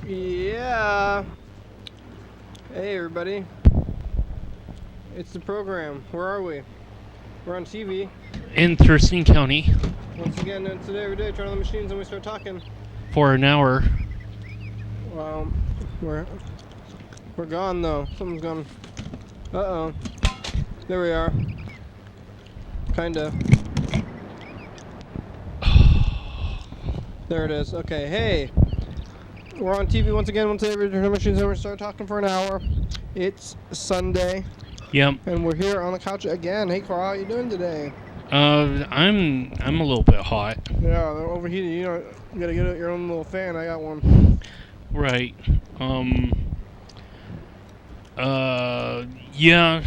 Yeah. Hey, everybody. It's the program. Where are we? We're on TV. In Thurston County. Once again, it's every day. Turn on the machines and we start talking. For an hour. Well, we're gone though. Something's gone. Uh-oh. There we are. Kinda. There it is. Okay, hey. We're on TV once again. Once every turn on the machines and we start talking for an hour. It's Sunday. Yep. And we're here on the couch again. Hey, Carl, how you doing today? I'm a little bit hot. Yeah, they're overheated. You gotta get your own little fan. I got one. Right. Yeah.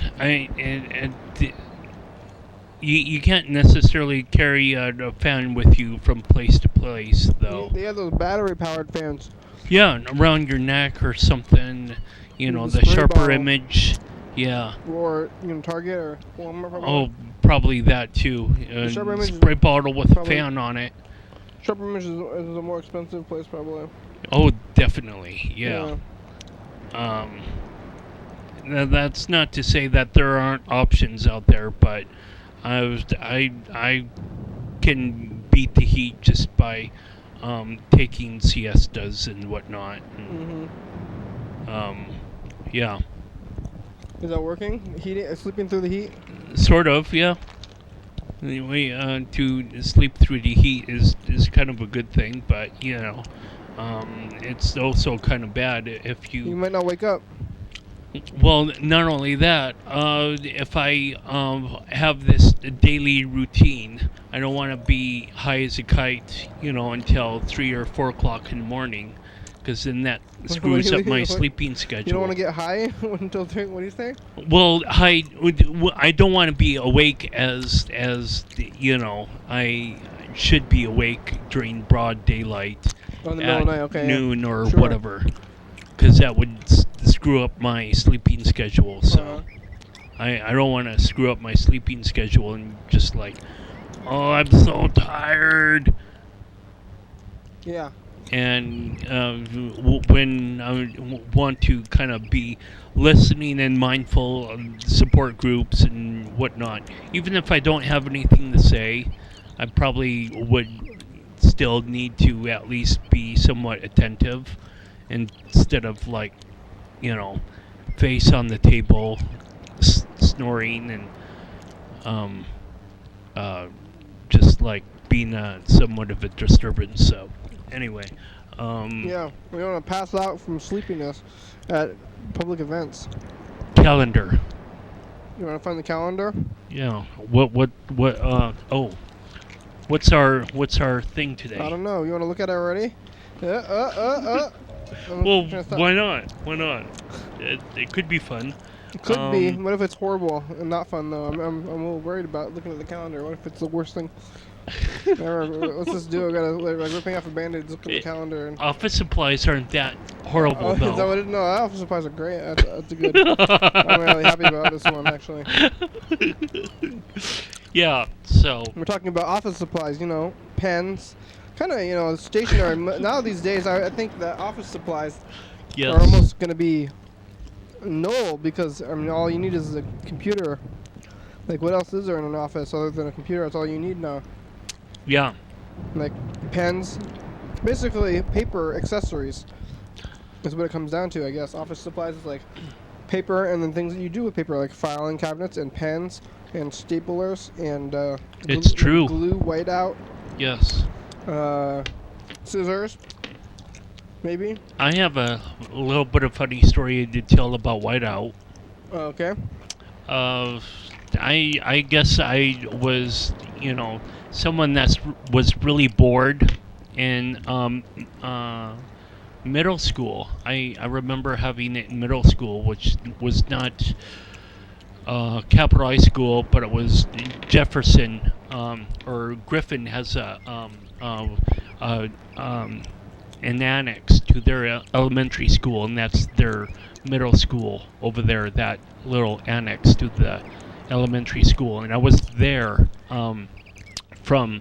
You can't necessarily carry a fan with you from place to place, though. They have those battery-powered fans. Yeah, around your neck or something. The sharper bottle. Image. Yeah. Or Target or Walmart. Probably. Oh, probably that too. Spray bottle with a fan on it. Sharper Image is a more expensive place, probably. Oh, definitely. Yeah. That's not to say that there aren't options out there, but I can beat the heat just by taking siestas and whatnot. Yeah. Is that working? Sleeping through the heat? Sort of, yeah. Anyway, to sleep through the heat is kind of a good thing, but it's also kind of bad if you. You might not wake up. Well, not only that, if I have this daily routine, I don't want to be high as a kite, until 3 or 4 o'clock in the morning, because then that screws up my sleeping schedule. You don't want to get high until 3? What do you think? Well, I don't want to be awake as I should be awake during broad daylight in the middle of the night, okay, noon or whatever, because that would screw up my sleeping schedule. So I don't want to screw up my sleeping schedule and just I'm so tired. Yeah. And when I want to kind of be listening and mindful of support groups and whatnot, even if I don't have anything to say, I probably would still need to at least be somewhat attentive instead of face on the table, snoring and just being somewhat of a disturbance. So. Anyway, yeah, we don't want to pass out from sleepiness at public events. Calendar. You want to find the calendar? Yeah. What's our thing today? I don't know. You want to look at it already? Well, why not? Why not? It could be fun. It could be. What if it's horrible and not fun though? I'm a little worried about looking at the calendar. What if it's the worst thing? Let's just do it. I gotta ripping off a band-aid, look at the calendar. And office supplies aren't that horrible, though. Is that what it is? No, office supplies are great. That's a good. I'm really happy about this one, actually. Yeah, so. We're talking about office supplies, pens, kind of, stationery. Now these days, I think that office supplies are almost going to be null because, all you need is a computer. What else is there in an office other than a computer? That's all you need now. Yeah. Pens, basically paper accessories is what it comes down to, I guess. Office supplies is paper and then things that you do with paper, like filing cabinets and pens and staplers and it's true. Glue, whiteout. Yes. Scissors, maybe. I have a little bit of funny story to tell about whiteout. Okay. I guess I was, someone that was really bored in middle school. I remember having it in middle school, which was not Capital High School, but it was Jefferson or Griffin has an annex to their elementary school, and that's their middle school over there, that little annex to the elementary school. And I was there from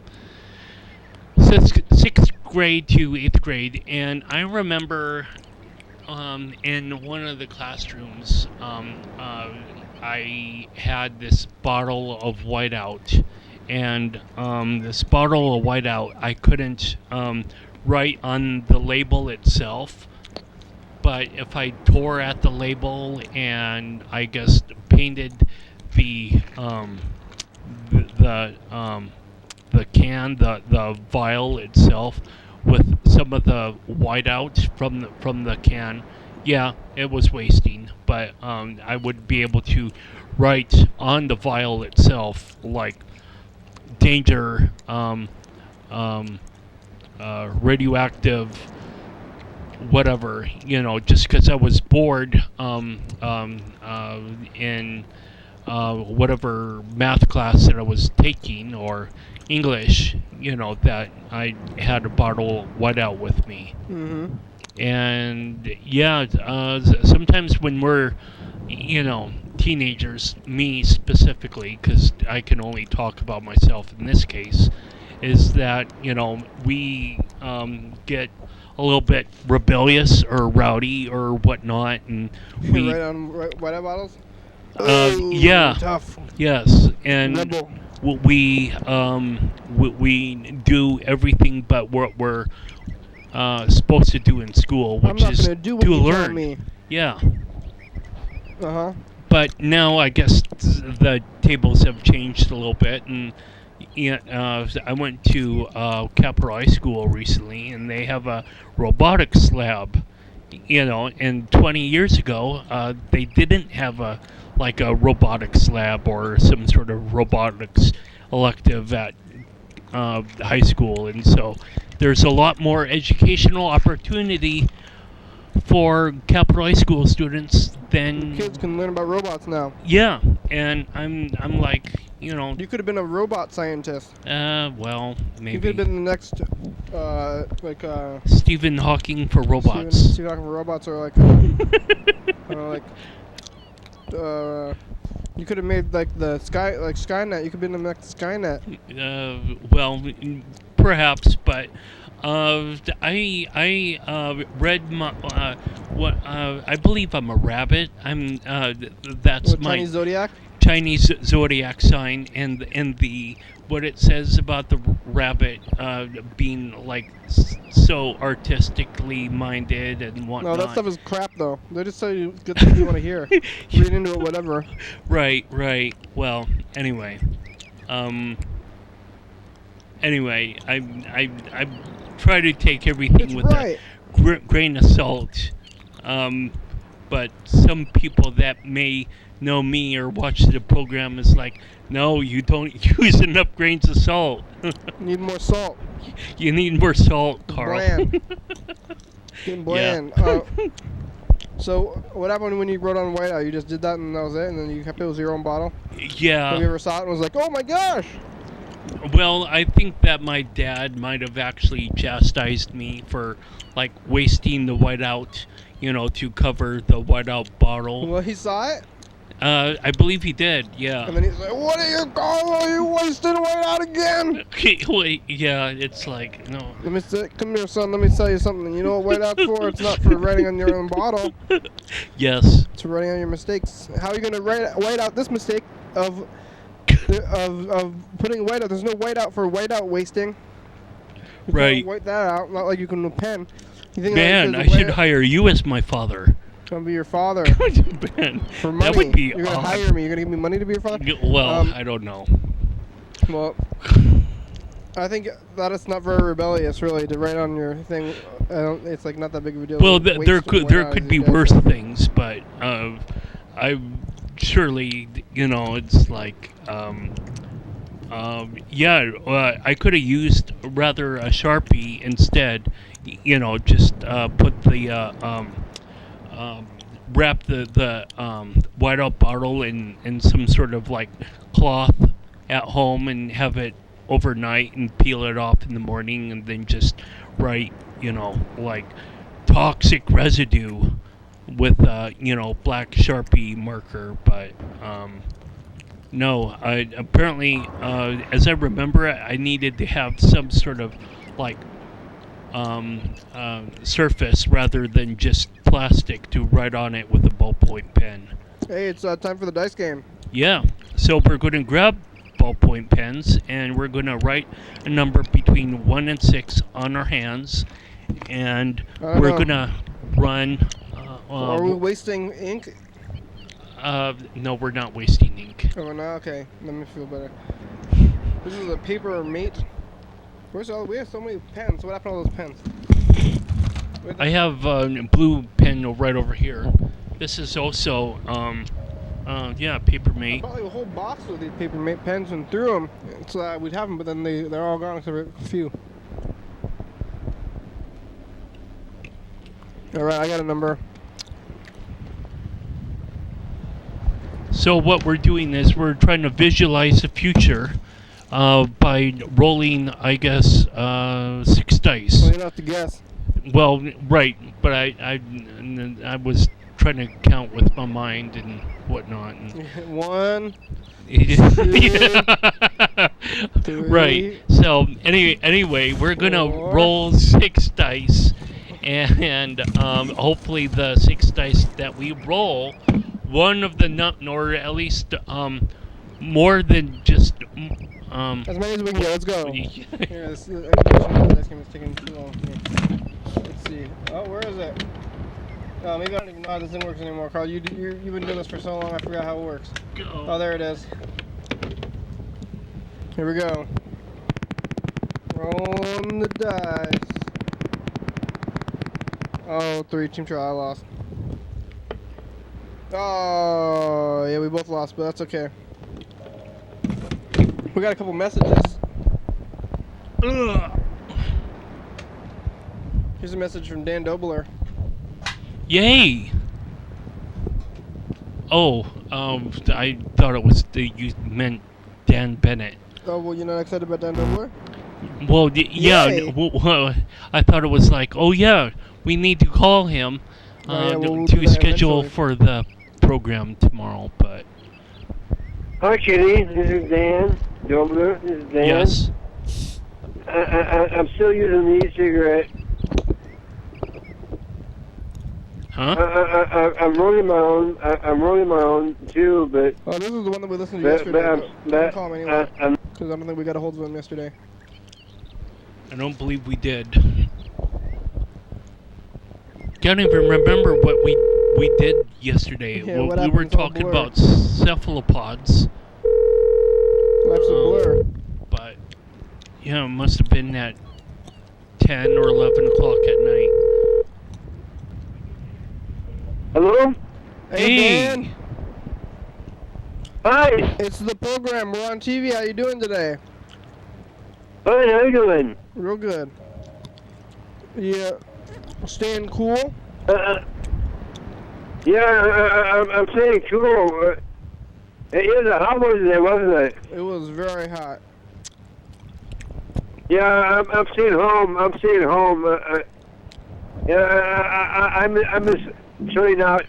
sixth grade to 8th grade, and I remember in one of the classrooms, I had this bottle of whiteout, and this bottle of whiteout I couldn't write on the label itself, but if I tore at the label and I guess painted the can, the vial itself with some of the whiteout from the can, yeah, it was wasting. But I would be able to write on the vial itself like danger, radioactive, whatever, just because I was bored in whatever math class that I was taking, or English, that I had a bottle of whiteout with me. Mm-hmm. And yeah, sometimes when we're, teenagers, me specifically, because I can only talk about myself in this case, is that, we get a little bit rebellious or rowdy or whatnot, and we Right on whiteout bottles. yeah, Tough. yes, and Rebel. we do everything but what we're supposed to do in school, I'm which not is gonna do what to you tell learn. me. Yeah. Uh-huh. But now I guess the tables have changed a little bit, and I went to Capital High School recently, and they have a robotics lab. And 20 years ago, they didn't have a robotics lab or some sort of robotics elective at high school, and so there's a lot more educational opportunity for Capital High School students than Kids can learn about robots now. yeah. And I'm like, You could have been a robot scientist. well, You maybe could have been the next, Stephen Hawking for robots. Stephen Hawking for robots, or you could have made Skynet. You could have been the next Skynet. Well, perhaps, but I read my what I believe I'm a rabbit. That's my Chinese zodiac. Chinese zodiac sign, and the what it says about the rabbit being so artistically minded and whatnot. No, that stuff is crap, though. They just tell you good things you want to hear. Read into it, whatever. Right. Well, anyway, I try to take everything It's with right. a grain of salt. But some people that may know me or watch the program is like, no, you don't use enough grains of salt. You need more salt. You need more salt, Carl. Bland. Getting bland. Yeah. So, what happened when you wrote on whiteout? You just did that and that was it, and then you kept it with your own bottle? Yeah. Have you ever saw it and was like, oh my gosh! Well, I think that my dad might have actually chastised me for wasting the whiteout, to cover the whiteout bottle. Well, he saw it, I believe he did, yeah. and then he's like, what are you going? You wasted whiteout again! Wait, yeah, it's like, no. Come here, son, let me tell you something. You know what whiteout's for? It's not for writing on your own bottle. Yes. It's for writing on your mistakes. How are you going to white out this mistake of putting whiteout? There's no whiteout for whiteout wasting. You Right. can't white that out, not like you can with a pen. You think Man, I should hire you as my father. Gonna be your father. Man, For money. that would be You're gonna odd. hire me. You're gonna give me money to be your father? Well, I don't know. Well, I think that it's not very rebellious, really, to write on your thing. It's not that big of a deal. Well, to waste there whiteout could as be you do. worse things, but I surely, it's like, I could have used rather a Sharpie instead. Just put the wrap the whiteout bottle in some sort of cloth at home and have it overnight and peel it off in the morning, and then just write toxic residue with black Sharpie marker. But no, apparently as I remember it, I needed to have some sort of surface rather than just plastic to write on it with a ballpoint pen. Hey, it's time for the dice game. Yeah, so we're going to grab ballpoint pens and we're going to write a number between 1 and 6 on our hands, and we're going to run... Are we wasting ink? No, we're not wasting ink. Oh, no, okay. Let me feel better. This is a paper mate. We have so many pens. What happened to all those pens? I have a blue pen right over here. This is also, paper mate. Probably a whole box with these paper mate pens and threw them so that we'd have them, but then they're all gone except for a few. All right, I got a number. So what we're doing is we're trying to visualize the future by rolling, I guess, 6 dice. Well, you don't have to guess. Well, right, but I was trying to count with my mind and whatnot. And 1, 2, 3. Right. So anyway, we're gonna roll 6 dice, and hopefully the 6 dice that we roll, one of the or at least more than just as many as we can get. Let's go. Here, this game is taking too long. Here. Let's see. Oh, where is it? Oh, maybe I don't even know how this thing works anymore, Carl. You've been doing this for so long, I forgot how it works. Go. Oh, there it is. Here we go. Rolling the dice. Oh, 3. Team trial. I lost. Oh, yeah, we both lost, but that's okay. We got a couple messages. Ugh. Here's a message from Dan Dobler. Yay! Oh, I thought it was you meant Dan Bennett. Oh, well, you're not excited about Dan Dobler? Well, well, I thought it was like, oh yeah, we need to call him we'll to schedule eventually. for the program tomorrow, but... Hi, Kitty. This is Dan Dobler. This is Dan. Yes. I'm still using the e-cigarette. Huh? I'm rolling my own. I'm rolling my own too, but. Oh, this is the one that we listened to yesterday. But call him anyway, I'm because I don't think we got a hold of him yesterday. I don't believe we did. Can't even remember what we did yesterday. Yeah, Well, what we happened? were It's all talking blurred. about cephalopods, Life's a blur. but yeah, it must have been at 10 or 11 o'clock at night. Hello. Hey, Hey. Dan. Hi. It's the program. We're on TV. How you doing today? Fine. How you doing? Real good. Yeah. Staying cool? Yeah. I'm saying cool. It is a hot one today, wasn't it? It was very hot. Yeah. I'm staying home. I'm staying home. I'm just chilling out.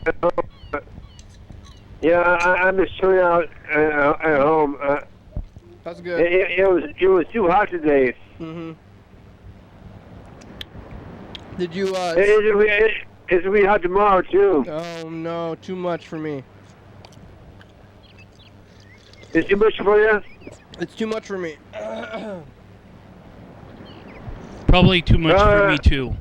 Yeah, I'm just chilling out at home. That's good. It was too hot today. Mm-hmm. Did you, It's gonna be hot tomorrow too. Oh, no. Too much for me. It's too much for you? It's too much for me. Probably too much for me too.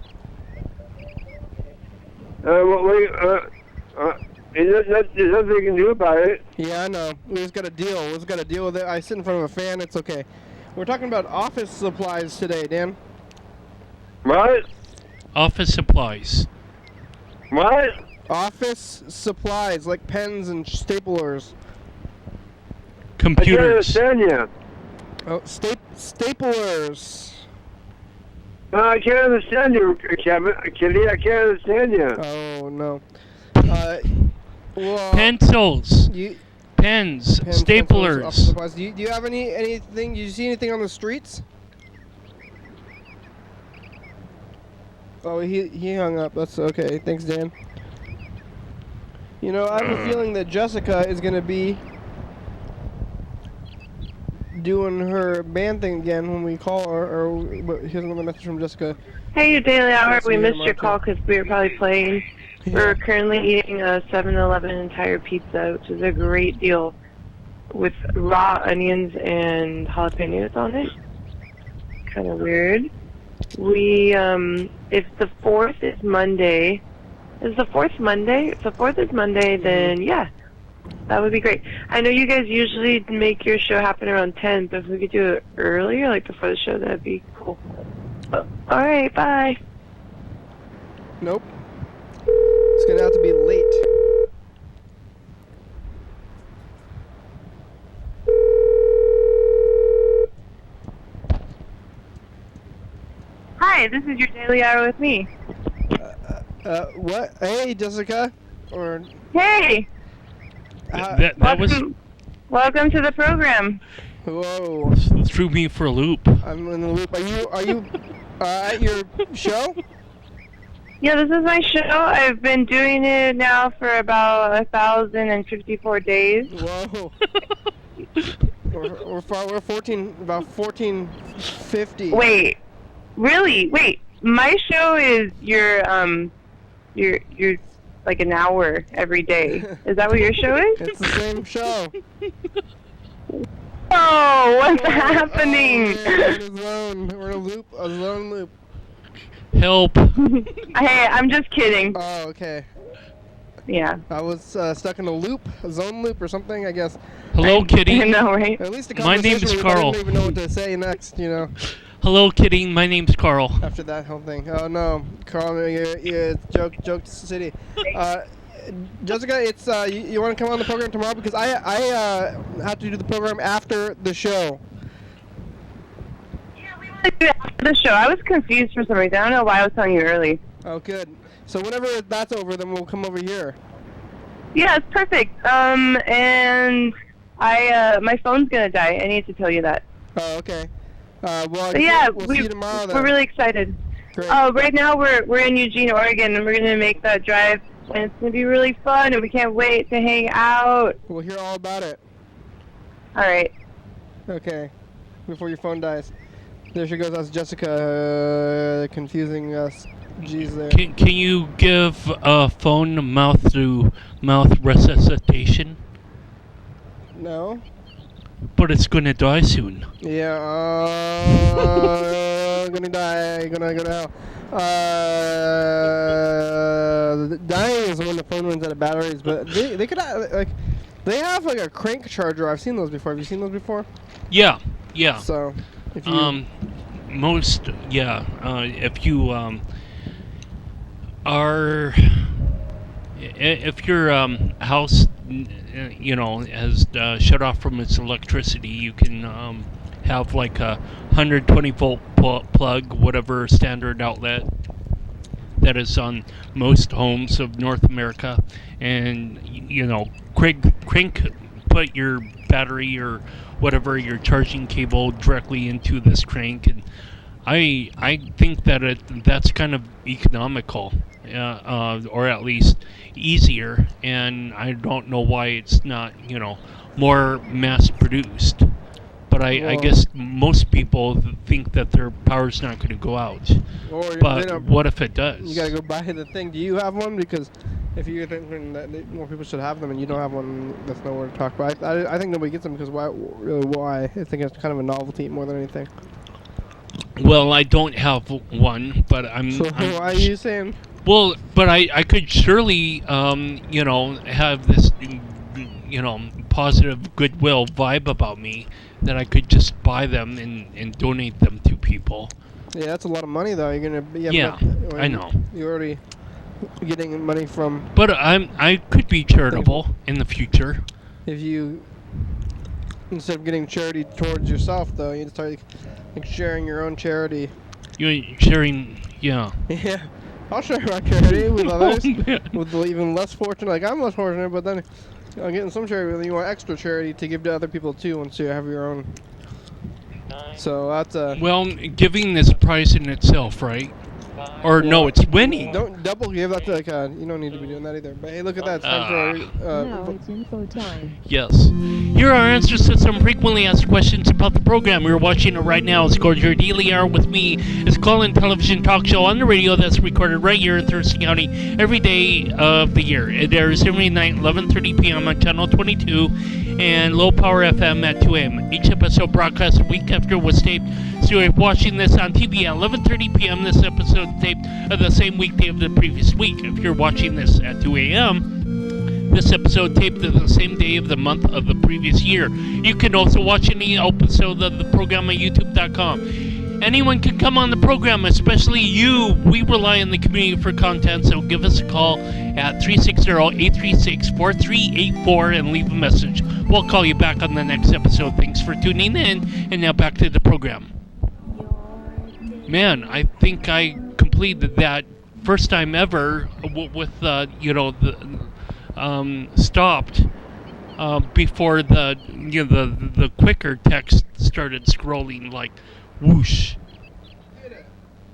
There's nothing you can do about it. Yeah, I know. We just got to deal. We just got to deal with it. I sit in front of a fan. It's okay. We're talking about office supplies today, Dan. What? Office supplies. What? Office supplies, like pens and staplers. I can't Computers. understand you. Oh, staplers. I can't understand you, Kevin. Kitty, I can't understand you. Oh, no. Well, Pencils. Pens. pens, Staplers. pencils, office supplies. Do you have anything? Do you see anything on the streets? Oh, he hung up. That's okay. Thanks, Dan. You know, I have a feeling that Jessica is going to be doing her band thing again when we call her. Or here's another message from Jessica. Hey, your daily hour. That's We me, missed your Mark. call because we were probably playing. Yeah. We're currently eating a 7-Eleven entire pizza, which is a great deal, with raw onions and jalapenos on it. Kind of weird. We, if the 4th is Monday, is the 4th Monday? If the 4th is Monday, then yeah, that would be great. I know you guys usually make your show happen around 10, but if we could do it earlier, like before the show, that'd be cool. All right, bye. Nope. It's gonna have to be late. Hi, this is your Daily Hour with me. What? Hey, Jessica. Or Hey, that welcome to the program. whoa. threw me for a loop. I'm in the loop. Are you at your show? Yeah, this is my show. I've been doing it now for about 1,054 days. Whoa. we're 1450. Wait, really? Wait, my show is your like an hour every day. Is that what your show is? It's the same show. Oh, what's happening? We're in a zone. We're in a zone loop. Help. Hey, I'm just kidding. Oh, okay. Yeah. I was stuck in a zone loop or something, I guess. Hello, Kitty. I know, right? At least a My name's conversation Carl. I didn't even know what to say next, you know. Hello, Kitty. My name's Carl. After that whole thing. Oh no, Carl, you're joke city. Jessica, it's you want to come on the program tomorrow because I have to do the program after the show. Yeah, we want to do it after the show. I was confused for some reason. I don't know why I was telling you early. Oh, good. So whenever that's over, then we'll come over here. Yeah, it's perfect. And my phone's gonna die. I need to tell you that. Oh, okay. Well, But yeah, we'll see you tomorrow then. we're really excited. Great. Right now we're in Eugene, Oregon, and we're gonna make that drive, and it's gonna be really fun, and we can't wait to hang out. We'll hear all about it. All right. Okay. Before your phone dies. There she goes. That's Jessica confusing us. Jeez, there. Can you give a phone mouth-to-mouth resuscitation? No. But it's gonna die soon. Yeah, gonna die, gonna go to hell. Dying is when the phone runs out of batteries, but they could they have like a crank charger. I've seen those before. Have you seen those before? Yeah. So, if you if you are if your house has shut off from its electricity, you can have like a 120 volt plug, whatever standard outlet that is on most homes of North America, and crank put your battery or whatever your charging cable directly into this crank, and I think that that's kind of economical, or at least easier, and I don't know why it's not more mass produced. But I guess most people think that their power's not going to go out. But what if it does? You gotta go buy the thing. Do you have one? Because if you're thinking that more people should have them and you don't have one, that's nowhere to talk about. I think nobody gets them because why? I think it's kind of a novelty more than anything. Well, I don't have one, but So why are you saying? Well, but I could surely, have this, positive goodwill vibe about me that I could just buy them and donate them to people. Yeah, that's a lot of money though. You're gonna. I know. You're already getting money from. But I could be charitable in the future. If you, instead of getting charity towards yourself, though, you start like sharing your own charity. You're sharing, yeah. Yeah, I'll share my charity with others, with the even less fortunate. Like I'm less fortunate, but then I'm getting some charity. You want extra charity to give to other people too, once you have your own. So that's Well, giving this price in itself, right? Or no, it's winning. Don't double give that to like you don't need to be doing that either. But hey, look at that. It's time for Now it's info time. Yes. Here are answers to some frequently asked questions about the program. We're watching it right now. It's called Your Daily Hour with Me. It's a call-in television talk show on the radio that's recorded right here in Thurston County every day of the year. It airs every night, 11:30 p.m. on Channel 22 and Low Power FM at 2 a.m. Each episode broadcasts a week after it was taped. So you're watching this on TV at 11:30 p.m. This episode taped the same weekday of the previous week. If you're watching this at 2 a.m., this episode taped the same day of the month of the previous year. You can also watch any episode of the program at youtube.com. Anyone can come on the program, especially you. We rely on the community for content, so give us a call at 360-836-4384 and leave a message. We'll call you back on the next episode. Thanks for tuning in, and now back to the program. Man, I think I completed that first time ever with stopped before the quicker text started scrolling like whoosh.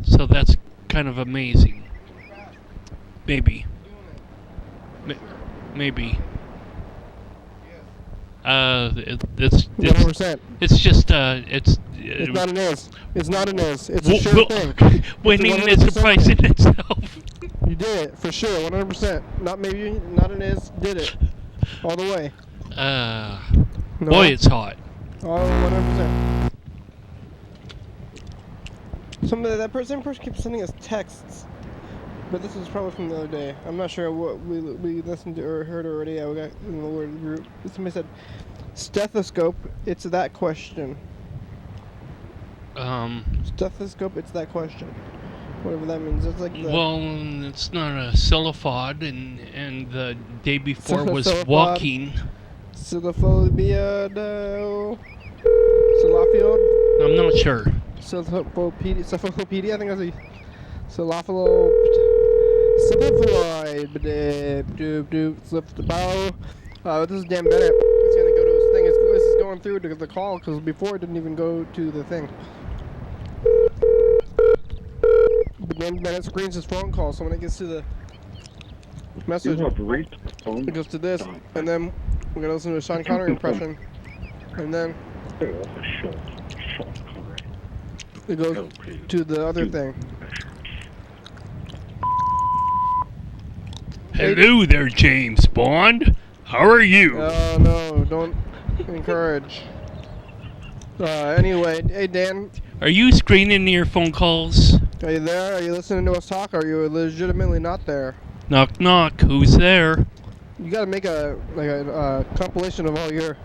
So that's kind of amazing. Maybe. Maybe. It's 100%. It's just It's not an is. It's not an is. It's a sure thing. Winning is a prize in itself. You did it for sure, 100%. Not maybe, not an is. Did it all the way. No? Boy, it's hot. Oh, 100%. That person keeps sending us texts, but this is probably from the other day. I'm not sure what we listened to or heard already. We got in the word group. Somebody said, "Stethoscope. It's that question." Stethoscope. It's that question. Whatever that means. It's like the well, it's not a celophod, and the day before was walking. Celophobia. Celophio. I'm not sure. Cephalopedia, I think that's a cephaloid. This is Dan Bennett. It's gonna go to his thing. This is going through to the call because before it didn't even go to the thing. But Dan Bennett screens his phone call, so when it gets to the message, it goes to this, and then we're gonna listen to a Sean Connery impression, and then it goes to the other thing. Hello there, James Bond. How are you? Oh, no, don't encourage. Anyway, hey, Dan. Are you screening your phone calls? Are you there? Are you listening to us talk? Or are you legitimately not there? Knock, knock. Who's there? You gotta make a compilation of all your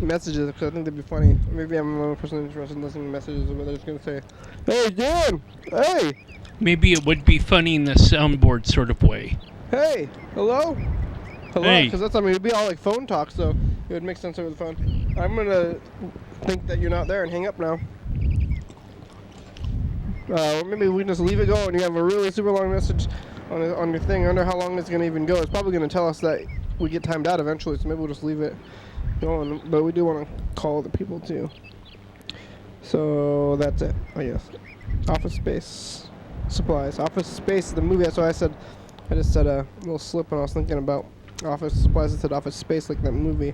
messages, because I think they'd be funny. Maybe I'm the only person interested in listening to messages where they're just gonna say, "Hey, Dan! Hey! Maybe it would be funny in the soundboard sort of way. Hey! Hello? Hello?" Hey. Because that's, it'd be all like phone talk, so it would make sense over the phone. I'm gonna think that you're not there and hang up now. Or maybe we can just leave it go and you have a really super long message on your thing. I wonder how long it's gonna even go. It's probably gonna tell us that we get timed out eventually, so maybe we'll just leave it going. But we do want to call the people too. So that's it. Oh yes, Office Space supplies. Office Space is the movie. That's why I just said a little slip when I was thinking about Office Supplies. I said Office Space, like that movie.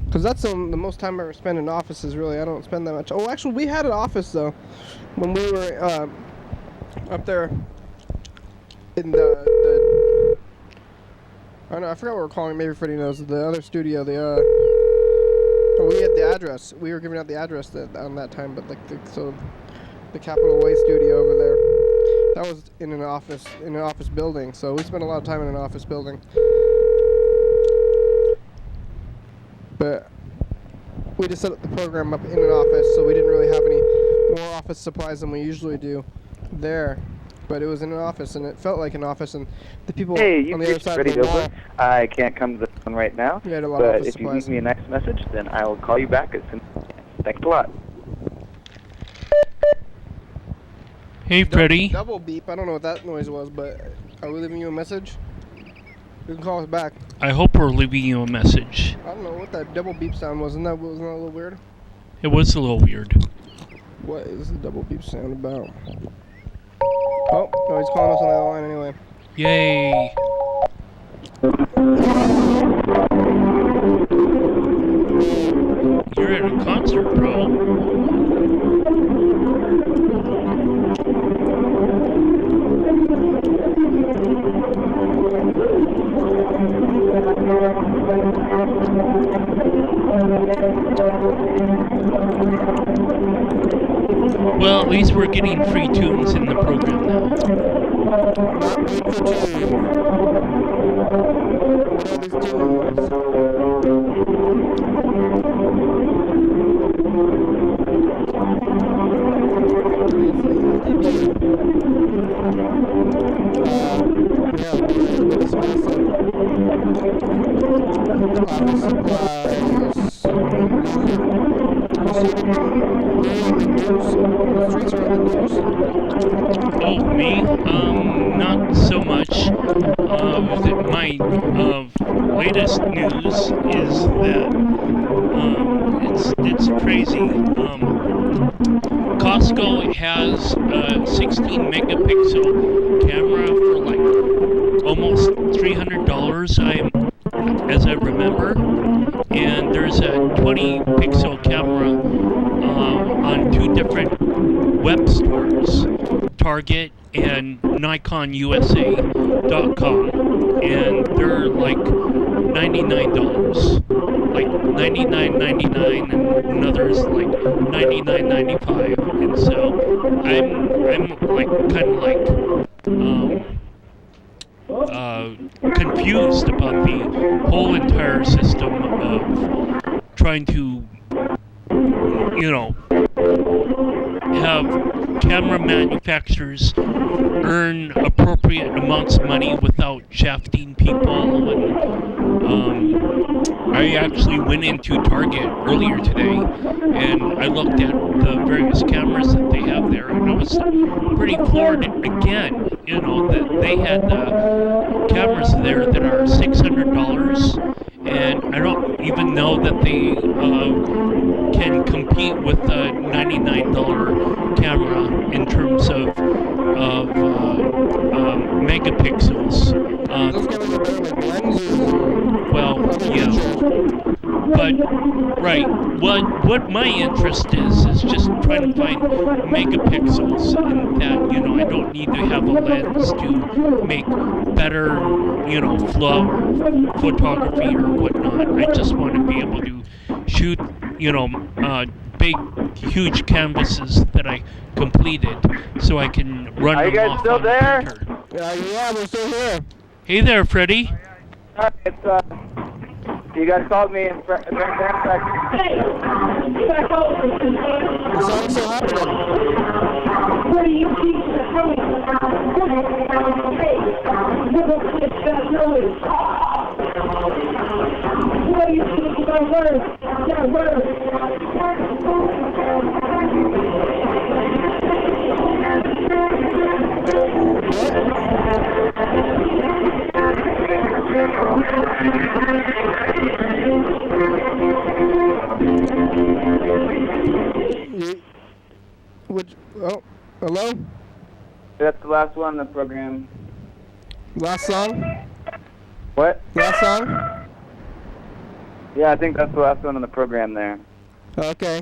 Because that's the most time I ever spend in offices, really. I don't spend that much. Oh, actually, we had an office, though, when we were up there in the I don't know, I forgot what we're calling it. Maybe Freddie knows. The other studio, oh, we had the address. We were giving out the address on that time, but like the Capital Way studio over there, that was in an office building. So we spent a lot of time in an office building. But we just set up the program up in an office, so we didn't really have any more office supplies than we usually do there. But it was in an office, and it felt like an office, and the people on the other side of the wall. I can't come to the phone right now, We had a lot of but office if you supplies. leave me a nice message, then I will call you back as soon as I can. Thanks a lot. Hey, Freddie. Double beep. I don't know what that noise was, but are we leaving you a message? You can call us back. I hope we're leaving you a message. I don't know what that double beep sound was. Wasn't that a little weird? It was a little weird. What is the double beep sound about? Oh, no, he's calling us on the other line anyway. Yay. You're at a concert, bro. Well, at least we're getting free tunes in the program now. Oh, me? Not so much. My latest news is that it's crazy. Costco has a 16 megapixel camera for like almost $300, as I remember, and there's a 20 pixel camera on two different web stores, Target and NikonUSA.com, and they're like $99, like $99.99, and another's like $99.95, and so I'm like kind of like confused about the whole entire system of trying to, you know, have camera manufacturers earn appropriate amounts of money without shafting people. And I actually went into Target earlier today and I looked at the various cameras that they have there, and I was pretty floored again. You know, that they had cameras there that are $600, and I don't even know that they can compete with a $99 camera in terms of megapixels. Well, yeah. But right, what my interest is just trying to find megapixels, and that, you know, I don't need to have a lens to make better, you know, flow or photography or whatnot. I just want to be able to shoot, you know, big, huge canvases that I completed, so I can run them off. Are you guys still there? Yeah, we're still here. Hey there, Freddie. It's you guys called me in Hey! The song's still happening. Where do you keep the coming? Hey, little kids got noise. Where do you keep the word? That word. Oh, hello? That's the last one in the program. Last song? What? Last song? Yeah, I think that's the last one in the program there. Okay.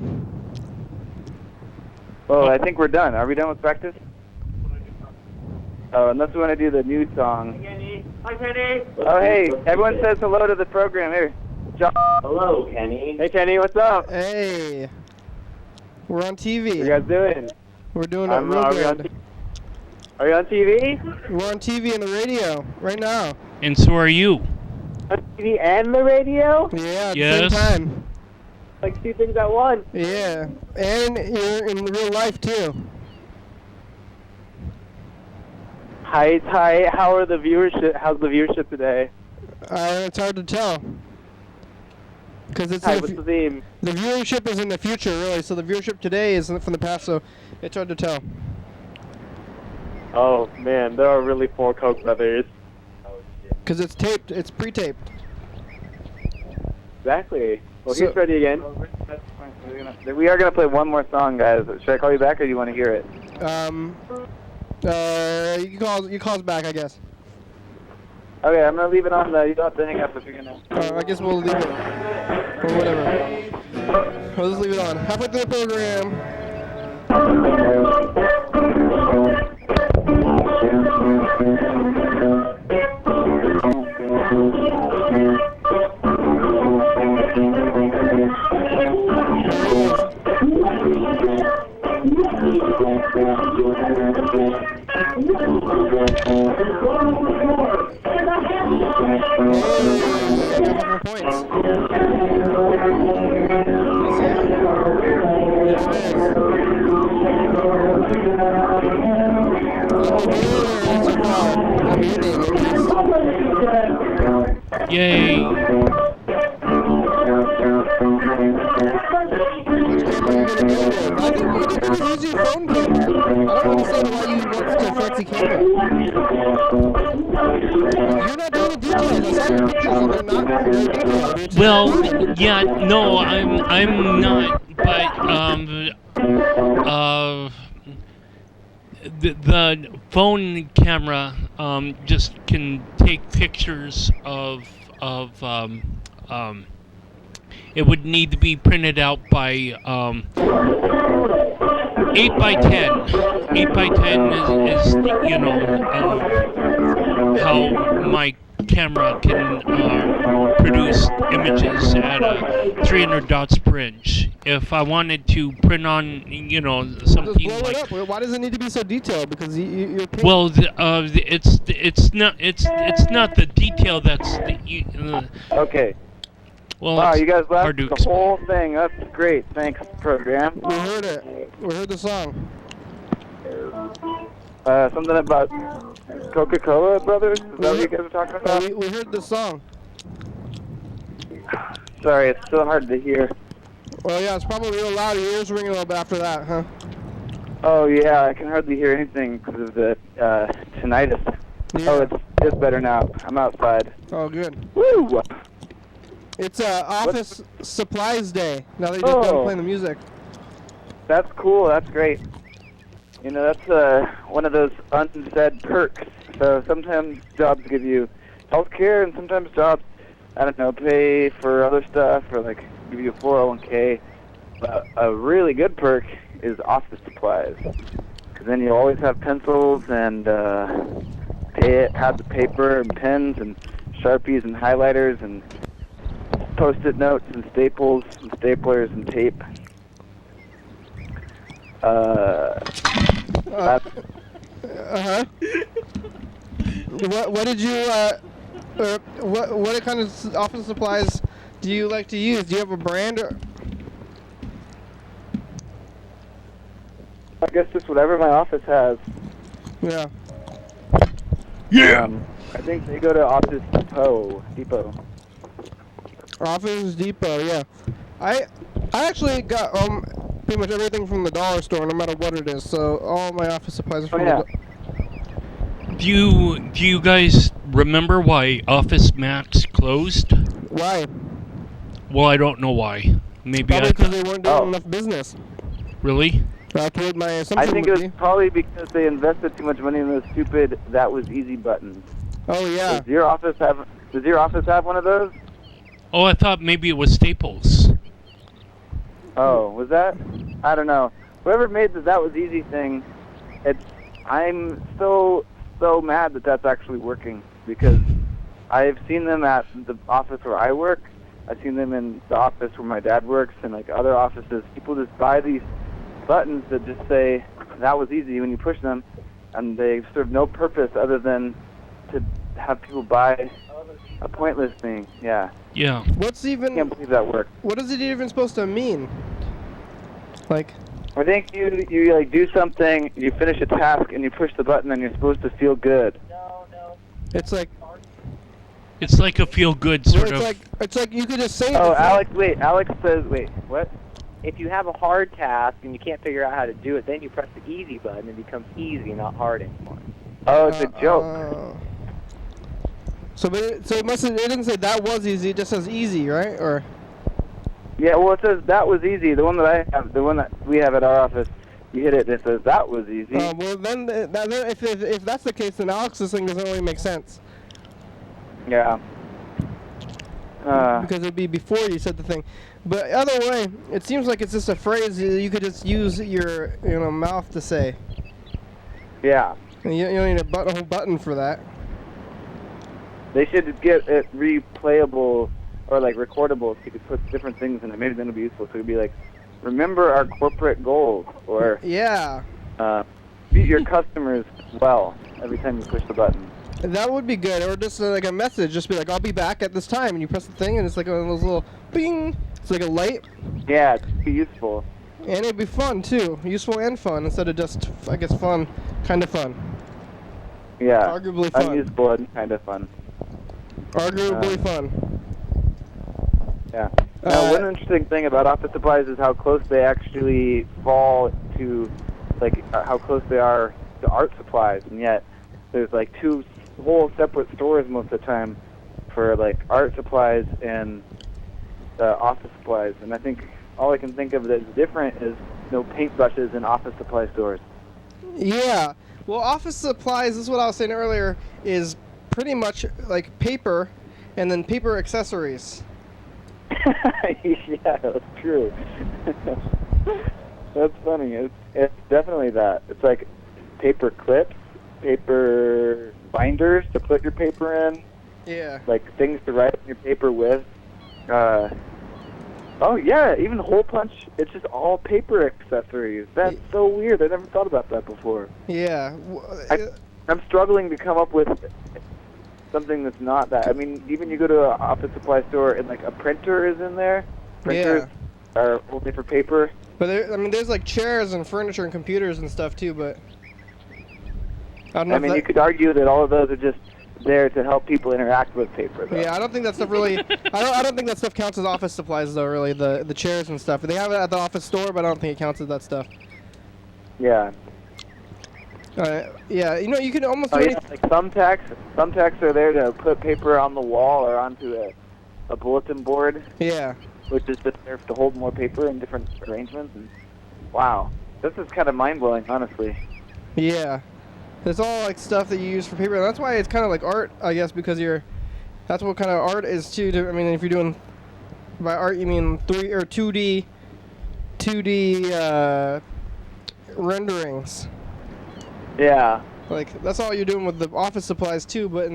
Well, I think we're done. Are we done with practice? Oh, unless we want to do the new song. Hi, Kenny. Oh, hey, everyone says hello to the program. Here, John. Hello, Kenny. Hey, Kenny, what's up? Hey. We're on TV. What you guys doing? We're doing it real good. Are you on TV? We're on TV and the radio right now. And so are you. On TV and the radio? Yeah, at Yes. the same time. Like two things at once. Yeah, and you're in real life too. Hi. How's the viewership today? It's hard to tell. Because it's Hi, what's the theme? The viewership is in the future, really. So the viewership today is from the past, so it's hard to tell. Oh man, there are really 4 Koch brothers. Because it's taped, it's pre-taped. Exactly. Well, So- here's Freddie again. We are gonna play one more song, guys. Should I call you back, or do you want to hear it? You can call us back, I guess. Okay, I'm gonna leave it on. You don't have to hang up if you're gonna. I guess we'll leave it. Or whatever. We'll just leave it on. Halfway through the program. Yay! I think you can use your phone camera. I don't understand why you want such a fancy camera. You're not doing the details. I saw your pictures and they're not very detailed. Well, yeah, no, I'm not, but the phone camera just can take pictures of it would need to be printed out by 8 by 10. 8 by 10 is you know, how my camera can produce images at 300 dots per inch. If I wanted to print on, you know, something just blow like. it up. Why does it need to be so detailed? Because you're. Well, it's not the detail that's the. Okay. Well, wow, you guys left hard to the explain. whole thing. That's great. Thanks, program. We heard it. We heard the song. Something about Coca-Cola Brothers? Is that what you guys were talking about? We heard the song. Sorry, it's so hard to hear. Well, yeah, it's probably real loud. Your ears ring a little bit after that, huh? Oh, yeah, I can hardly hear anything because of the tinnitus. Yeah. Oh, it's better now. I'm outside. Oh, good. Woo! It's Office Supplies Day, now that you're done playing the music. That's cool. That's great. You know, that's one of those unsaid perks. So sometimes jobs give you health care, and sometimes jobs, I don't know, pay for other stuff, or like give you a 401k. But a really good perk is office supplies, because then you always have pencils and pads of paper and pens and Sharpies and highlighters and Post-it notes and staples and staplers and tape. What did you what kind of office supplies do you like to use? Do you have a brand or? I guess just whatever my office has. Yeah. Yeah. I think they go to Office Depot. Office Depot, yeah. I actually got pretty much everything from the dollar store, no matter what it is. So all my office supplies are from the Do you guys remember why Office Max closed? Why? Well, I don't know why. Maybe probably because they weren't doing enough business. Really? That's what my assumption I think would it was probably because they invested too much money in those stupid "that was easy" buttons. Oh yeah. Does your office have one of those? Oh, I thought maybe it was Staples. Oh, was that? I don't know. Whoever made the "that was easy" thing, I'm so mad that that's actually working, because I've seen them at the office where I work. I've seen them in the office where my dad works and like other offices. People just buy these buttons that just say "that was easy" when you push them, and they serve no purpose other than to have people buy a pointless thing. Yeah. Yeah. What's even? I can't believe that worked. What is it even supposed to mean? Like. I think you like do something, you finish a task, and you push the button, and you're supposed to feel good. No. It's like. It's like a feel-good sort of. It's like you could just say. Oh, Alex says, wait, what? If you have a hard task and you can't figure out how to do it, then you press the easy button and it becomes easy, not hard anymore. Oh, it's a joke. So it didn't say "that was easy." It just says "easy," right? Or. Yeah, well, it says "that was easy." The one that I have, the one that we have at our office, you hit it and it says that was easy. Well, then if that's the case, then Alex's thing doesn't really make sense. Yeah. Because it'd be before you said the thing. But either way, it seems like it's just a phrase you could just use your mouth to say. Yeah. And you don't need a whole button for that. They should get it replayable or like recordable so you could put different things in it. Maybe then it'll be useful. So it could be like, remember our corporate goals, or yeah, treat your customers well every time you push the button. That would be good. Or just like a message, just be like, I'll be back at this time, and you press the thing, and it's like one of those little bing. It's like a light. Yeah, it'd be useful. And it'd be fun too, useful and fun instead of just, I guess, fun, kind of fun. Yeah. Arguably fun. Unusable and kind of fun. Arguably fun. Yeah. Now, one interesting thing about office supplies is how close they actually fall to, like, how close they are to art supplies, and yet there's like two whole separate stores most of the time for like art supplies and office supplies. And I think all I can think of that's different is paintbrushes in office supply stores. Yeah. Well, office supplies, this is what I was saying earlier, is pretty much like paper and then paper accessories. Yeah, that's true. That's funny. It's definitely that. It's like paper clips, paper binders to put your paper in. Yeah. Like things to write your paper with. Oh yeah, even hole punch. It's just all paper accessories. That's so weird. I never thought about that before. Yeah. I'm struggling to come up with something that's not that. I mean, even you go to an office supply store and like a printer is in there. Printers are only for paper. But there's like chairs and furniture and computers and stuff too. But I mean, you could argue that all of those are just there to help people interact with paper, though. Yeah, I don't think that stuff really. I don't think that stuff counts as office supplies, though. Really, the chairs and stuff. They have it at the office store, but I don't think it counts as that stuff. Yeah. Yeah, you can almost. Like thumbtacks are there to put paper on the wall or onto a bulletin board. Yeah. Which is just there to hold more paper in different arrangements. And wow, this is kind of mind blowing, honestly. Yeah. There's all like stuff that you use for paper. That's why it's kind of like art, I guess, because that's what kind of art is too. I mean, if you're doing by art, you mean 3 or 2D renderings. Yeah. Like that's all you're doing with the office supplies too. But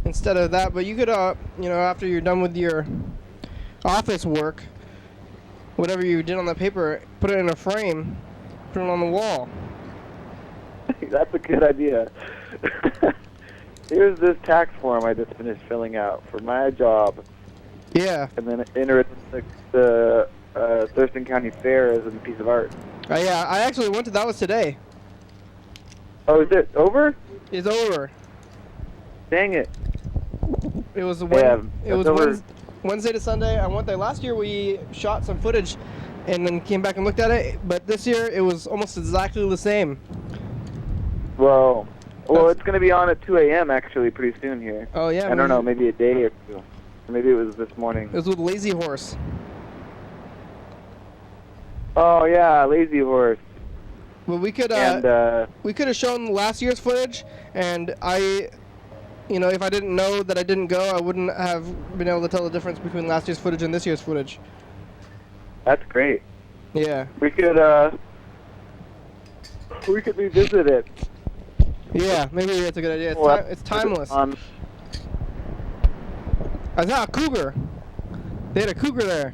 instead of that, but you could, after you're done with your office work, whatever you did on the paper, put it in a frame, put it on the wall. That's a good idea. Here's this tax form I just finished filling out for my job. Yeah. And then enter it in the Thurston County Fair as a piece of art. Yeah, I actually went to that. Was today. Oh, is it over? It's over. Dang it. It was over. Wednesday to Sunday. I went there. Last year we shot some footage and then came back and looked at it. But this year it was almost exactly the same. Whoa. Well, it's going to be on at 2 a.m. actually pretty soon here. Oh, yeah. I don't know, maybe a day or two. Or maybe it was this morning. It was with Lazy Horse. Oh, yeah, Lazy Horse. Well, we could have shown last year's footage, and if I didn't know that I didn't go, I wouldn't have been able to tell the difference between last year's footage and this year's footage. That's great. Yeah. We could revisit it. Yeah, maybe that's a good idea. It's timeless. I saw a cougar. They had a cougar there.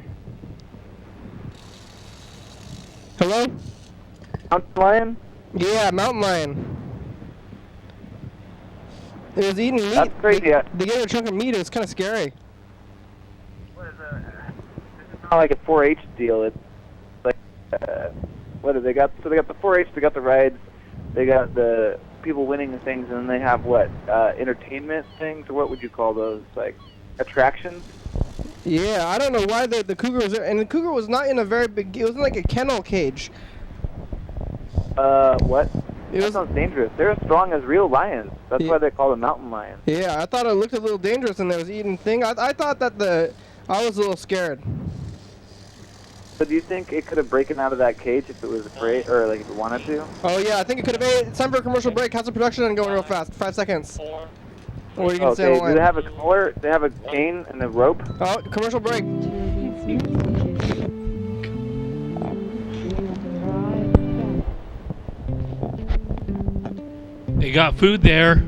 Hello? Mountain lion? Yeah, mountain lion. It was eating meat. That's crazy. They gave it a chunk of meat. It was kind of scary. What is that? This is not like a 4-H deal. It's like, what do they got? So they got the 4-H, they got the rides, they got the people winning the things, and then they have what? Entertainment things, or what would you call those? Like, attractions? Yeah, I don't know why the cougar was there. And the cougar was not in a very big... It was in like a kennel cage. What? That sounds dangerous. They're as strong as real lions. That's why they call them mountain lions. Yeah, I thought it looked a little dangerous and there was eating thing. I thought that I was a little scared. So do you think it could have broken out of that cage if it was afraid, or like if it wanted to? Oh yeah, I think it could have been. It's time for a commercial break. How's the production and going real fast? 5 seconds. What are you gonna say on the Do line? they have a collar? They have a chain and a rope? Oh, commercial break. They got food there.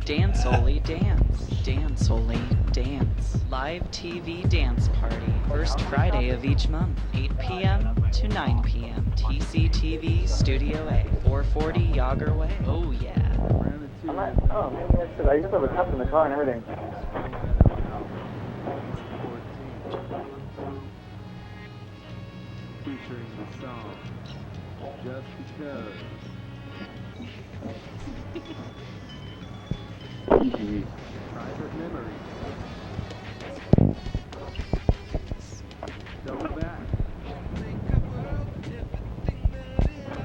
Dance Oli Dance. Dance Oli Dance. Live TV dance party. First Friday of each month, 8 p.m. to 9 p.m. TCTV Studio A, 440 Yager Way. Oh yeah. Oh, maybe I should. I used to have a cup in the car and everything. Featuring the song Just Because. Private Memories. Double back.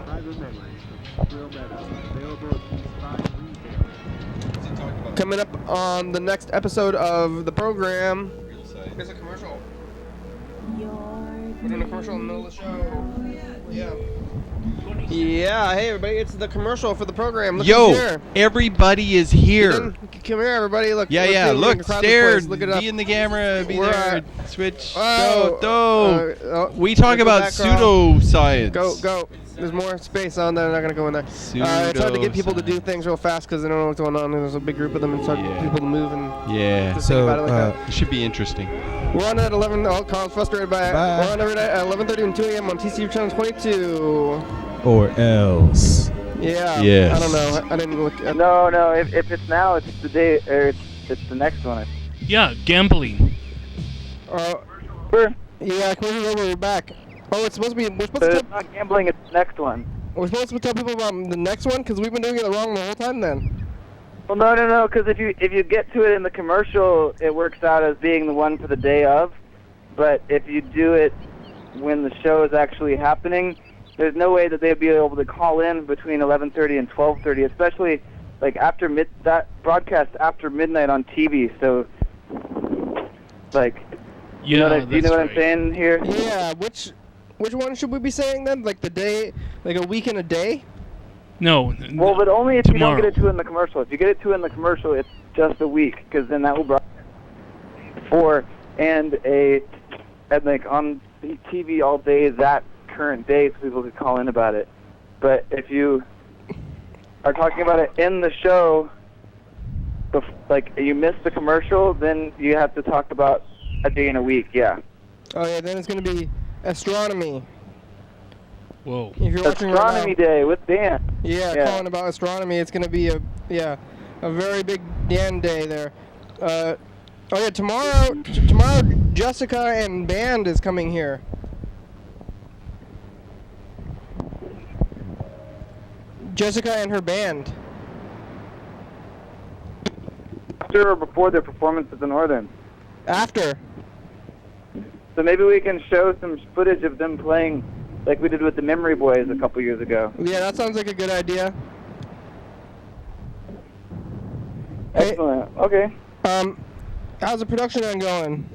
Private Memories from Thrill Meadows. Available at these 5 retailers. Coming up on the next episode of the program. There's a commercial. We're doing a commercial in the middle of the show. Yeah. Yeah, hey everybody, it's the commercial for the program. Look who's here. Everybody is here. Come here, everybody. Look. Yeah. Look, crowd stare. this place. Look it up. Be in the camera. Be We're there. at- Switch. Oh, We talk go about back, Rob. pseudoscience. Go. There's more space on there. I'm not gonna go in there. It's hard to get people to do things real fast because they don't know what's going on. There's a big group of them. It's hard for people to move and Yeah. to think about it like that. It should be interesting. We're on at 11. Oh, Colin's frustrated by it. Bye. We're on every night at 11:30 and 2 a.m. on TCTV channel 22. Or else. Yeah. Yes. I don't know. I didn't look at. No. If it's now, it's the day, or it's the next one. Yeah, gambling. Yeah, commercial's over. We're back. Oh, it's supposed to be. We're supposed But to. it's not gambling. It's the next one. We're supposed to tell people about the next one because we've been doing it wrong the whole time. Then. Well, no. Because if you get to it in the commercial, it works out as being the one for the day of. But if you do it when the show is actually happening, there's no way that they'd be able to call in between 11:30 and 12:30, especially like after that broadcast after midnight on TV. So, like, Yeah, do you know what I'm saying here? Yeah. Which one should we be saying then? Like the day, like a week and a day? No. Well, but only if tomorrow. you don't get it to in the commercial. If you get it to in the commercial, it's just a week, because then that will broadcast and like on TV all day that current day, so people could call in about it. But if you are talking about it in the show, like you missed the commercial, then you have to talk about a day in a week. Yeah. Oh yeah. Then it's gonna be astronomy. Whoa. If you're watching Astronomy right now. Day with Dan. Yeah, calling about astronomy. It's gonna be a very big Dan day there. Oh yeah, tomorrow Jessica and band is coming here. Jessica and her band. After or before their performance at the Northern? After. So maybe we can show some footage of them playing like we did with the Memory Boys a couple years ago. Yeah, that sounds like a good idea. Excellent. Okay. How's the production end going?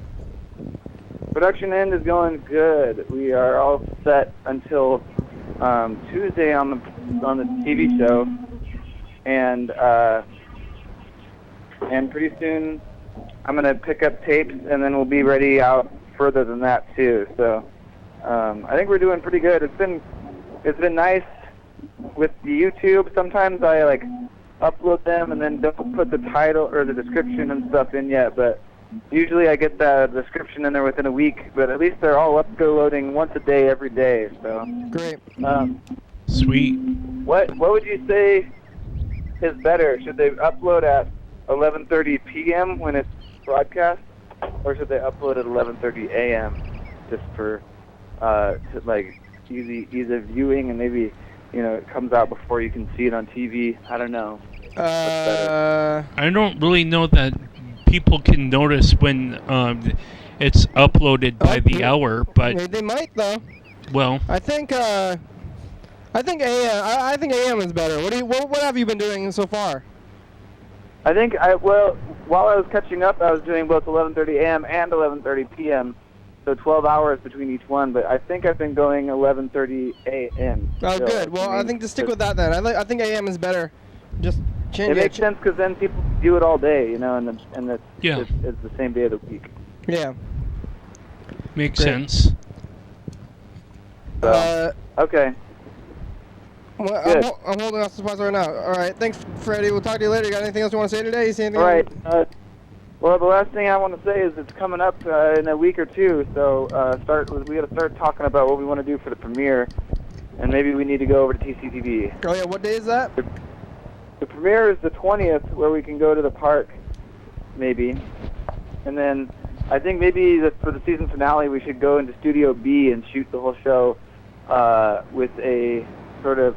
Production end is going good. We are all set until Tuesday on the TV show, and pretty soon I'm gonna pick up tapes, and then we'll be ready out further than that too. So I think we're doing pretty good. It's been nice with the YouTube. Sometimes I like upload them and then don't put the title or the description and stuff in yet, but usually I get the description in there within a week. But at least they're all uploading once a day every day. So great. Sweet. What would you say is better? Should they upload at 11:30 p.m. when it's broadcast, or should they upload at 11:30 a.m. just for like ease of viewing, and maybe it comes out before you can see it on TV? I don't know. I don't really know that people can notice when it's uploaded by the hour, but they might though. Well, I think AM. I think AM is better. What have you been doing so far? I think while I was catching up, I was doing both 11:30 a.m. and 11:30 p.m. so 12 hours between each one. But I think I've been going 11:30 a.m. Oh, So, good. Well, I think just stick with that then. I think AM is better. Just change it makes sense because then people do it all day, you know, and it's the same day of the week. Yeah. Makes sense. So, okay. Well, Good. I'm holding off supplies right now. All right. Thanks, Freddie. We'll talk to you later. You got anything else you want to say today? You see anything? All right. Well, the last thing I want to say is it's coming up in a week or two, so we got to start talking about what we want to do for the premiere, and maybe we need to go over to TCTV. Oh yeah. What day is that? The premiere is the 20th, where we can go to the park, maybe, and then I think maybe for the season finale we should go into Studio B and shoot the whole show with a sort of.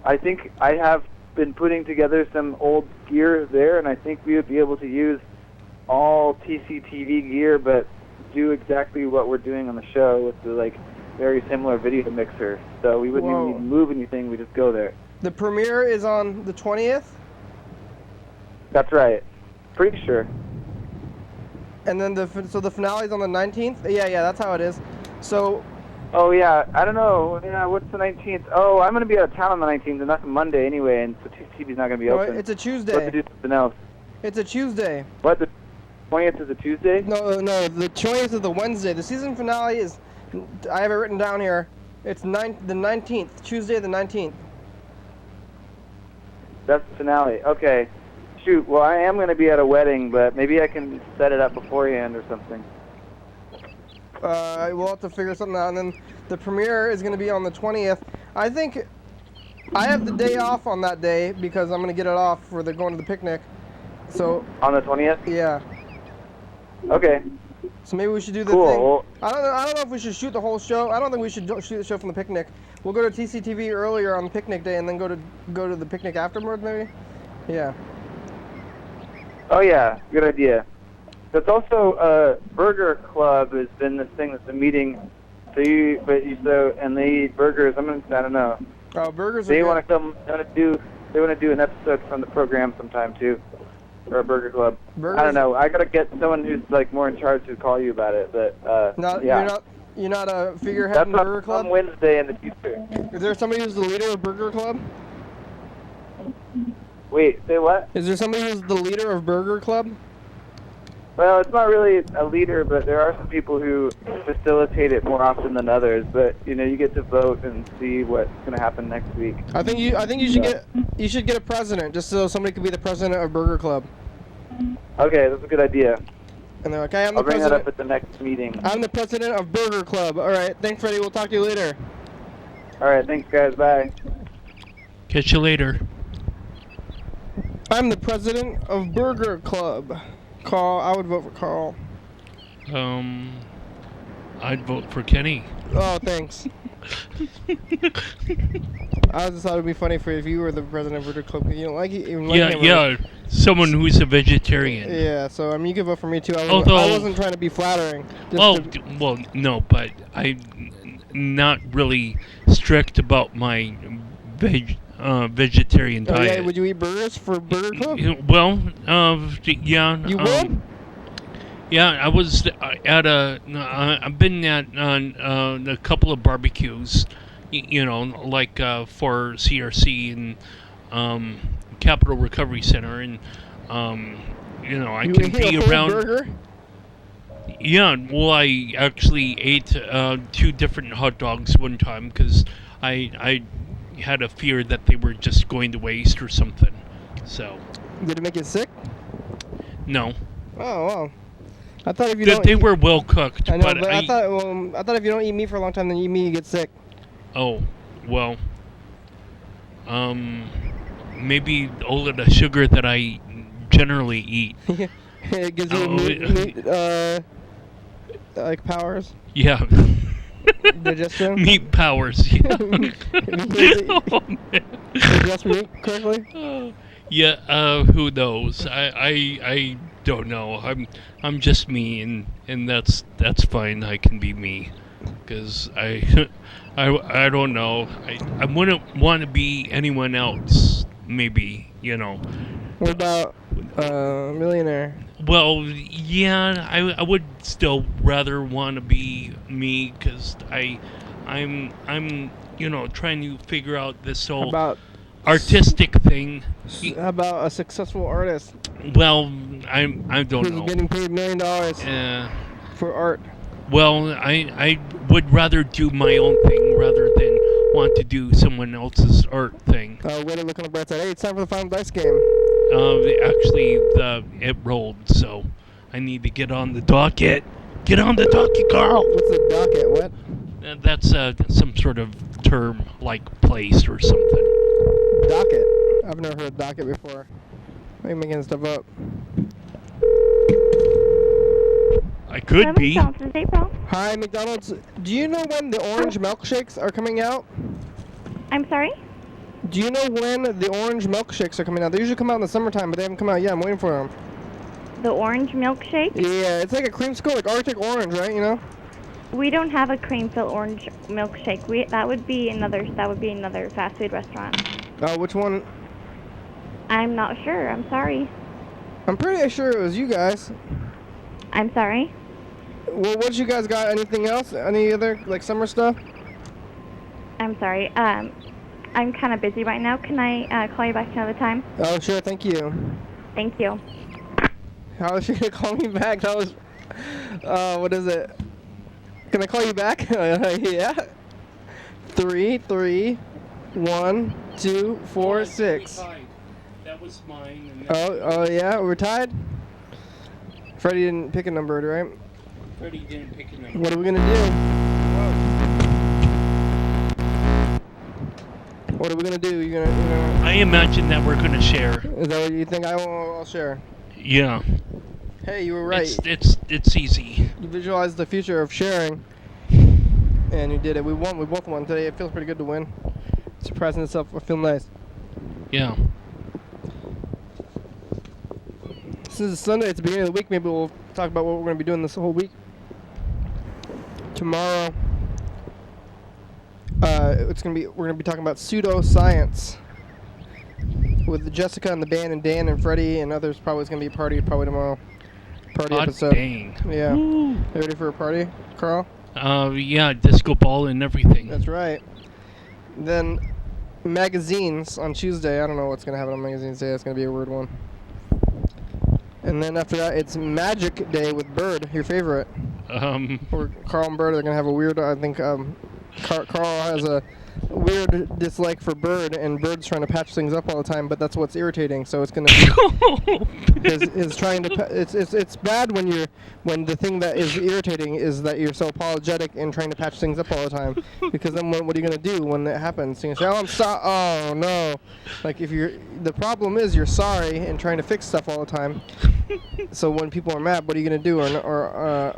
I think I have been putting together some old gear there, and I think we would be able to use all TCTV gear, but do exactly what we're doing on the show with the very similar video mixer. So we wouldn't even need to move anything. We just go there. The premiere is on the 20th. That's right. Pretty sure. And then the finale is on the 19th. Yeah, that's how it is. So. Oh yeah, I don't know. Yeah, what's the 19th? Oh, I'm gonna be out of town on the 19th, and that's a Monday anyway, and so TCTV's not gonna be open. It's a Tuesday. We'll have to do something else. It's a Tuesday. What? The 20th is a Tuesday? No. The 20th is the Wednesday. The season finale is. I have it written down here. It's the 19th. Tuesday the 19th. That's the finale. Okay. Shoot. Well, I am gonna be at a wedding, but maybe I can set it up beforehand or something. We'll have to figure something out, and then the premiere is going to be on the 20th. I think I have the day off on that day because I'm going to get it off for going to the picnic. So on the 20th? Yeah. Okay. So maybe we should do the cool. thing. Well, I don't know if we should shoot the whole show. I don't think we should shoot the show from the picnic. We'll go to TCTV earlier on the picnic day, and then go to the picnic afterwards, maybe. Yeah. Oh yeah, good idea. There's also Burger Club has been this thing that's been meeting. They eat burgers. I don't know. Oh, burgers. They want to come. They want to do an episode from the program sometime too, or a Burger Club. Burgers? I don't know. I gotta get someone who's more in charge to call you about it. But yeah. You're not a figurehead in Burger Club? On Wednesday in the future. Is there somebody who's the leader of Burger Club? Wait, say what? Is there somebody who's the leader of Burger Club? Well, it's not really a leader, but there are some people who facilitate it more often than others. But you get to vote and see what's going to happen next week. I think you should get a president, just so somebody could be the president of Burger Club. Okay, that's a good idea. And they're okay. I'll bring that up at the next meeting. I'm the president of Burger Club. All right, thanks, Freddie. We'll talk to you later. All right, thanks, guys. Bye. Catch you later. I'm the president of Burger Club. Carl, I would vote for Carl. I'd vote for Kenny. Oh, thanks. I just thought it would be funny if you were the president of Burger Club. You don't like it? Yeah, someone who's a vegetarian. Yeah, so you could vote for me too. I wasn't trying to be flattering. Well, no, but I'm not really strict about my vegetarian diet. Yeah, would you eat burgers for Burger Club? Well, yeah. You would? Yeah, I was at I've been at a couple of barbecues, like for CRC and Capital Recovery Center, and I can be around. Burger? Yeah, well, I actually ate 2 different hot dogs one time because I had a fear that they were just going to waste or something. So. Did it make you sick? No. Oh wow. I thought if you they were well cooked. I know, but I thought if you don't eat meat for a long time, then you get sick. Oh, well. Maybe all of the sugar that I generally eat. It gives you like powers. Yeah. Digestion? Meat powers. Yeah. Digest meat correctly? Yeah. Who knows? I don't know. I'm just me, and that's fine. I can be me, because I don't know. I wouldn't want to be anyone else. Maybe, What about millionaire? Well, yeah, I would still rather want to be me because I'm trying to figure out this whole About artistic thing. How about a successful artist? Well, I don't know. Who's getting paid $1 million for art? Well, I would rather do my own thing rather than want to do someone else's art thing. Way to look on the bright side. Hey, it's time for the final dice game. Actually, it rolled, so I need to get on the docket. Get on the docket, Carl! What's a docket? What? That's some sort of term, like place or something. Docket? I've never heard of docket before. I'm making stuff up. I could be. Hi, McDonald's. Do you know when the orange milkshakes are coming out? I'm sorry? Do you know when the orange milkshakes are coming out? They usually come out in the summertime, but they haven't come out yet. I'm waiting for them. The orange milkshake? Yeah, it's like a creamsicle, like Arctic orange, right? You know? We don't have a cream-filled orange milkshake. That would be another fast food restaurant. Which one? I'm not sure. I'm sorry. I'm pretty sure it was you guys. I'm sorry? Well, what you guys got? Anything else? Any other, like, summer stuff? I'm sorry. I'm kind of busy right now. Can I call you back another time? Oh, sure. Thank you. Thank you. How is she going to call me back? That was, what is it? Can I call you back? Yeah. 3, 3, 1, 2, 4, 6. That was mine. Oh, yeah? We're tied? Freddie didn't pick a number, right? Freddie didn't pick a number. What are we going to do? What are we going to do? You gonna? I imagine that we're going to share. Is that what you think? I'll share. Yeah. Hey, you were right. It's easy. You visualized the future of sharing, and you did it. We won. We both won today. It feels pretty good to win. Surprising itself. I feel nice. Yeah. This is Sunday. It's the beginning of the week. Maybe we'll talk about what we're going to be doing this whole week. Tomorrow, we're going to be talking about pseudoscience with Jessica and the band and Dan and Freddie and others. Probably it's going to be a party probably tomorrow. Party episode. Dang. Yeah. You ready for a party, Carl? Yeah, disco ball and everything. That's right. Then magazines on Tuesday. I don't know what's going to happen on magazines day. That's going to be a weird one. And then after that, it's Magic Day with Bird, your favorite. Or Carl and Bird are going to have a weird, I think, Carl has a weird dislike for Bird, and Bird's trying to patch things up all the time, but that's what's irritating, so it's going to be is trying to it's bad when the thing that is irritating is that you're so apologetic and trying to patch things up all the time, because then what are you going to do when that happens? You're going to say, oh no, like the problem is you're sorry and trying to fix stuff all the time. So when people are mad, what are you going to do?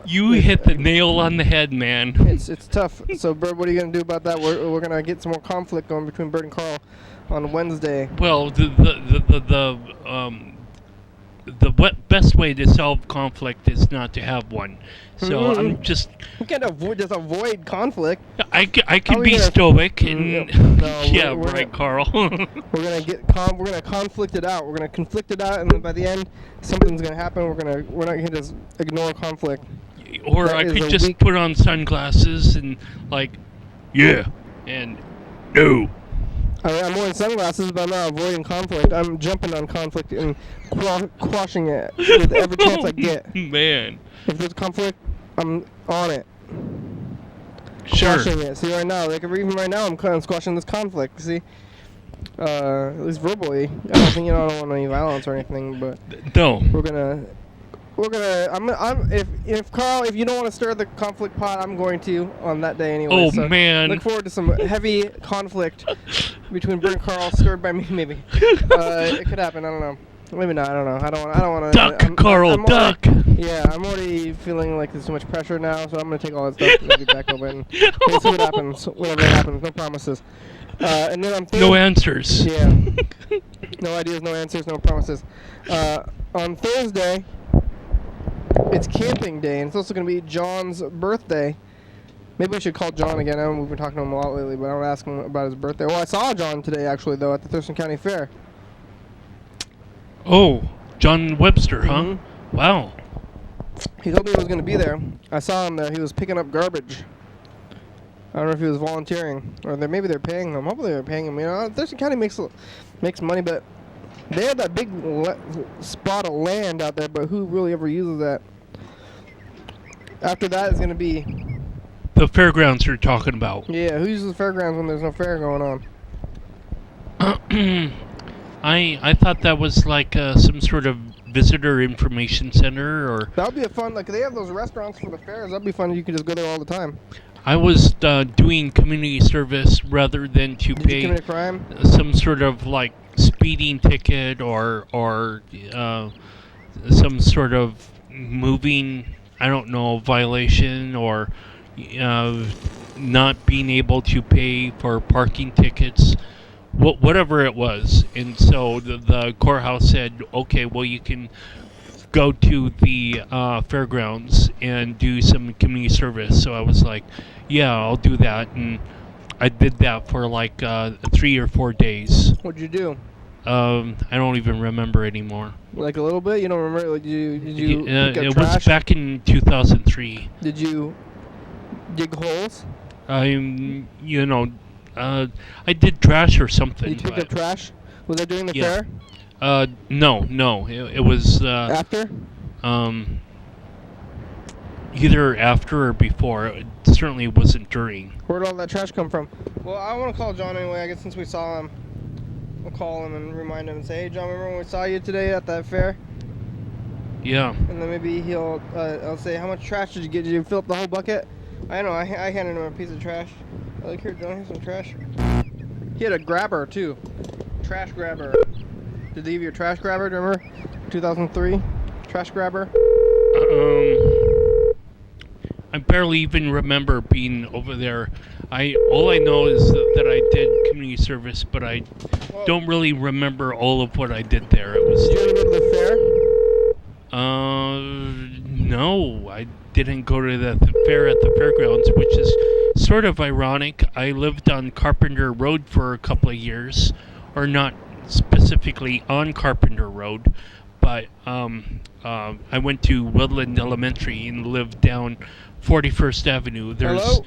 You hit the nail on the head, man. It's tough. So Bird, what are you going to do about that? We're going to get some more conflict going between Bird and Carl on Wednesday. Well, the best way to solve conflict is not to have one. So I'm just. You can't avoid conflict. I can be stoic and no, yeah, we're right, Carl. we're gonna conflict it out. We're gonna conflict it out, and then by the end, something's gonna happen. We're not gonna just ignore conflict. Or that I could just put on sunglasses and yeah, and no. I'm wearing sunglasses, but I'm not avoiding conflict. I'm jumping on conflict and quashing it with every chance I get. Man. If there's conflict, I'm on it. Sure. Squashing it. See, right now, even right now, I'm kind of squashing this conflict. See, at least verbally. I don't think I don't want any violence or anything, but no. We're gonna. If Carl, if you don't want to stir the conflict pot, I'm going to on that day anyway. Oh so man! Look forward to some heavy conflict between Bert and Carl, stirred by me, maybe. It could happen. I don't know. Maybe not. I don't know. I don't want to. Duck, Carl, duck. Yeah, I'm already feeling like there's too much pressure now, so I'm gonna take all that stuff and get back over and see what happens. Whatever happens, no promises. And then I'm no answers. Yeah. No ideas, no answers, no promises. On Thursday, it's camping day, and it's also going to be John's birthday. Maybe we should call John again. I know we've been talking to him a lot lately, but I want to ask him about his birthday. Well, I saw John today, actually, though, at the Thurston County Fair. Oh, John Webster, huh? Wow. He told me he was going to be there. I saw him there. He was picking up garbage. I don't know if he was volunteering, or maybe they're paying him. Hopefully they're paying him. You know, Thurston County makes money, but they have that big spot of land out there, but who really ever uses that? After that is going to be... The fairgrounds you're talking about. Yeah, who uses the fairgrounds when there's no fair going on? I thought that was like some sort of visitor information center, or... That would be a fun... Like, they have those restaurants for the fairs. That'd be fun. You could just go there all the time. I was doing community service rather than to Did pay you commit a crime? some sort of like speeding ticket or some sort of moving, I don't know, violation, or not being able to pay for parking tickets, whatever it was. And so the courthouse said, okay, well, you can go to the fairgrounds and do some community service. So I was like, yeah, I'll do that. And I did that for like 3 or 4 days. What'd you do? I don't even remember anymore. Like a little bit? You don't remember? Like, did you pick up it trash? was back in 2003. Did you dig holes? I did trash or something. Did you pick up trash? Was that during the fair? No. It was after. Either after or before. It certainly wasn't during. Where'd all that trash come from? Well, I want to call John anyway. I guess since we saw him, we'll call him and remind him and say, "Hey, John, remember when we saw you today at that fair?" Yeah. And then maybe I'll say, "How much trash did you get? Did you fill up the whole bucket?" I know. I handed him a piece of trash. Like, here, John, here's some trash. He had a grabber too. Trash grabber. Did they give you a trash grabber? Do you remember? 2003 trash grabber. I barely even remember being over there. All I know is that I did community service, but I don't really remember all of what I did there. It was. Did you ever go to the fair? No, I didn't go to the fair at the fairgrounds, which is sort of ironic. I lived on Carpenter Road for a couple of years, or not specifically on Carpenter Road, but I went to Woodland Elementary and lived down 41st Avenue. There's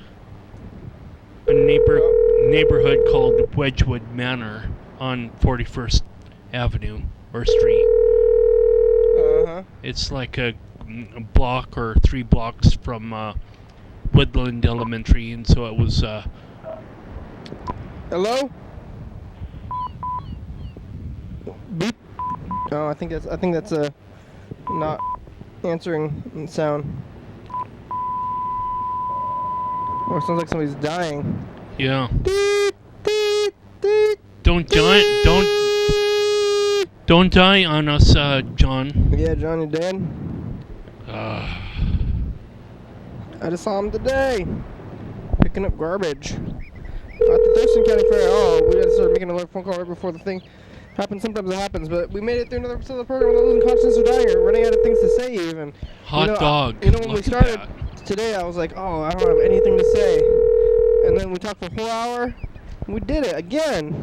a neighborhood called Wedgwood Manor on 41st Avenue or Street. It's like a block or 3 blocks from Woodland Elementary, and so it was. Hello? Beep. Oh, I think that's a not answering sound. Oh, it sounds like somebody's dying. Yeah. Deet, deet, deet, Don't die on us, John. Yeah, John, you're dead. I just saw him today, picking up garbage at the Thurston County Fair. Oh, we had to start making another phone call right before the thing happened. Sometimes it happens, but we made it through another episode of the program without losing consciousness or dying or running out of things to say even. Hot dog. When we started today, I was like, oh, I don't have anything to say. And then we talked for a whole hour, and we did it again.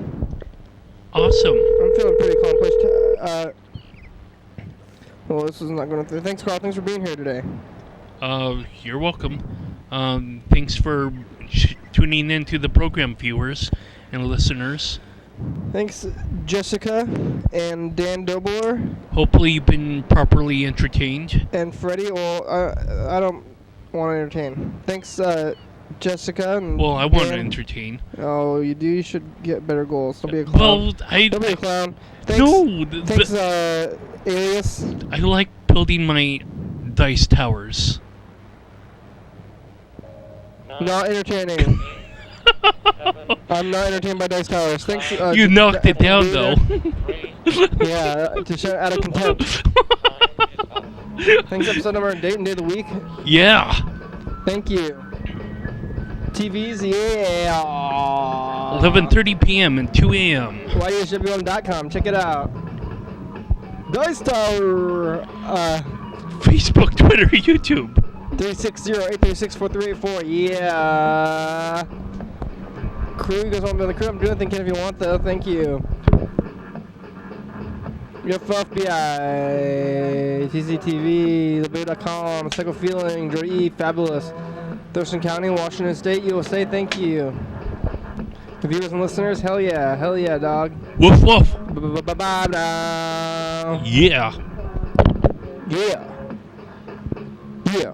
Awesome. I'm feeling pretty accomplished. Well, this is not going through. Thanks, Carl. Thanks for being here today. You're welcome. Thanks for tuning in to the program, viewers and listeners. Thanks, Jessica and Dan Dobler. Hopefully you've been properly entertained. And Freddie. Well, I don't want to entertain. Thanks, Jessica. And well, I want to entertain. Oh, you do? You should get better goals. Don't be a clown. Well, don't be a clown. Thanks, no. Thanks, Alias. I like building my dice towers. Not entertaining. I'm not entertained by dice towers. Thanks. You knocked it down, though. Yeah, to show out of contempt. Thanks, episode number Date and Day of the Week. Yeah. Thank you. TVs, yeah. 11:30 p.m. and 2 a.m. YDHWM.com. Check it out. Dice Tower. Facebook, Twitter, YouTube. 360-836-4384. Yeah. Crew goes on to the crew. I'm doing anything, Ken, if you want, though. Thank you. FBI, TCTV, TheBay.com, Psycho Feeling, Jordy E, Fabulous, Thurston County, Washington State, USA, thank you. Viewers and listeners, hell yeah, dog. Woof woof. Bye now. Yeah. Yeah. Yeah.